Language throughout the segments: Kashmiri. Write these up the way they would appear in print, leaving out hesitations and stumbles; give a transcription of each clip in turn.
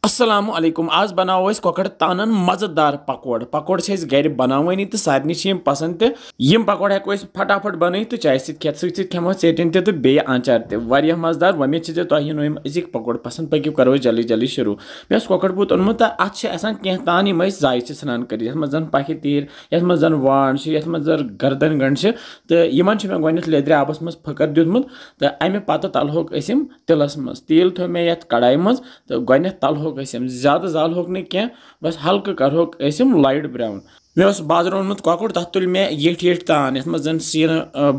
अस्सलाम वालेकुम आज बनाओ कोकड़ तानन मजेदार पकोड़ पकोड़ गर बनावानी तो सारे यम पसंद तम पकोड़ हेको फटाफट बन तो चाय सत खेमो चटन ते आचार ते मजेदार वमे तुम अजिक पकोड़ पसंद पकि करो जल्दी जल्दी शुरू मे कोकड़ बूत ओनमुत अत कह तान यम जाय सान कर जन पख तीर ये जन वाण ये जन गर्दन गंड तो इन मे गो लेदर आबस मज फकर दुतमुत तो अमे पत तलहोक तिलस मज तेल थो मे ये कड़ाई मज तो गो तलहोक ज्यादा जालहोक न क्या बस हल्क करहोक लाइट ब्राउन मे बाजार ओनमुत कोकुड़ तथ तुल मे ये तान ये जन सीन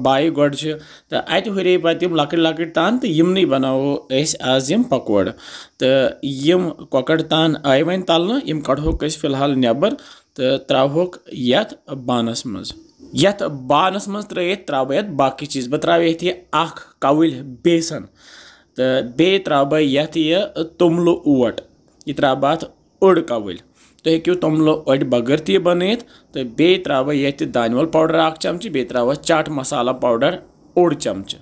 बाई गोड तो अत हुरे पे लकट लकट तान तो यमन बनावो आज पकोड़ तो यम कोकड़ तान आय वन तलन यम कड़होक फिलहाल नबर तो त्रोक ये बानस मज यथ बानस मज त्रो ये बाकी चीज बह त्रा ये कवल बेसन तो बे त्रा ये तुमल ओट यह त्रा अत ओड कवल तो हेक्यू तुमल ओड बगर तह बन तो बे त्रा ये दानवल पाउडर चमच बे त्रा चाट मसाला पाउडर ओड चमच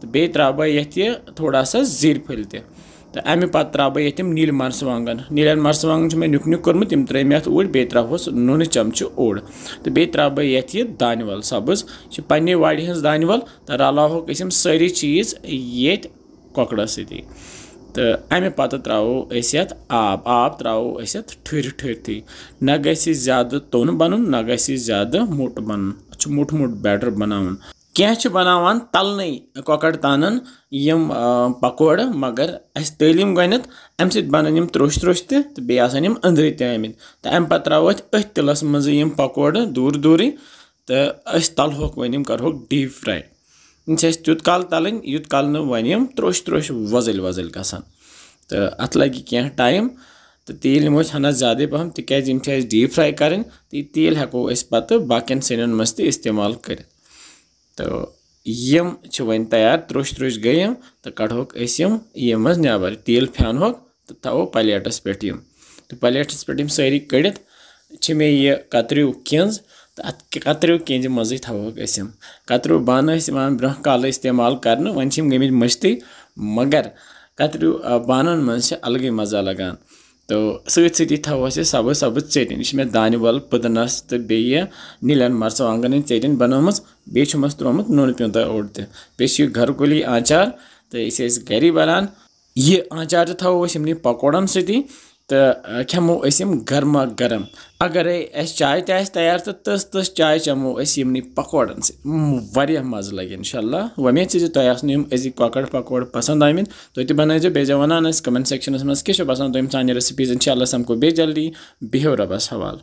तो बे त्रा ये थोड़ा सा जीर फल तो अमे पत त्रा ये नील मरसवांगन मे नुक नुक कर्मुत तम त्रे मे ओड बे त्रोस नून चमच ओड तो बे त्रा ये दानवल सब्ज पन्ने वाड़ हज दानवल तो रलावोक सारी चीज ये कोकड़स सती तो अमे पत त्रो आब त्रो ठुर ठुरथी न गि ज्यादा तोन बन न गि ज्यादा मोट बन मोट मोट बैटर बनावन क्या बनावान तलने कोकड़ तानन यम पकोड़ मगर अस तलीम गनित अम सत बनन यम त्रोश त्रोश तो बे आसान यम अंदर तमित तो अम पत त्रो अथ तिलस मज यम पकोड़ दूर दूर तो अस तलहोक वन करहोक डीप फ्राई तुत काल तलन युत काल वन यम त्रोश त्रोश वजल वजल गसान तो अत लगे क्या टाइम तो तेल निमो हना ज्यादा पहम तिकाज डीप फ्राई कर तेल हेको पत बाकियन सैनन मज इस्तेमाल कर तो यम वन तैयार त्रोश त्रोश गई यम तो कड़होक यम नबर तेल फ्यानहोक तो थो प्लेटस पे तो प्लेटस पे सारी कड़ित मे यह कतरु किंज तो अत कतरु किंज मज थोक कतरु बान ब्रोह काल इस्तेमाल कर वन गमित मश्ती मगर कतरु बानन मज अलग मजा लगान तो सती थो सब्ज सब्ज चटन यह मे दानवल पुदनस तो बे नीलन मरसवांगन चटन बनोम बे त्रोमुत नून प्यूंत ओड ते घर कुली आचार तो यह गरी बनान यह आचार थो पकोड़न सती तो खेमो गर्मा गर्म अगर चाय तैयार तो तस तस चाय चमो पकोड़न से मज़ लगे इंशाल्लाह उम्मीद तुम आसो अजिक कोकड़ पकोड़ पसंद आमित तुम बनाइजो बे वन कमेंट सेक्शन मज क्या पसंद तुम सान रेसिपीज इंशाल्लाह समको बे जल्दी बिहो रबस हवाल।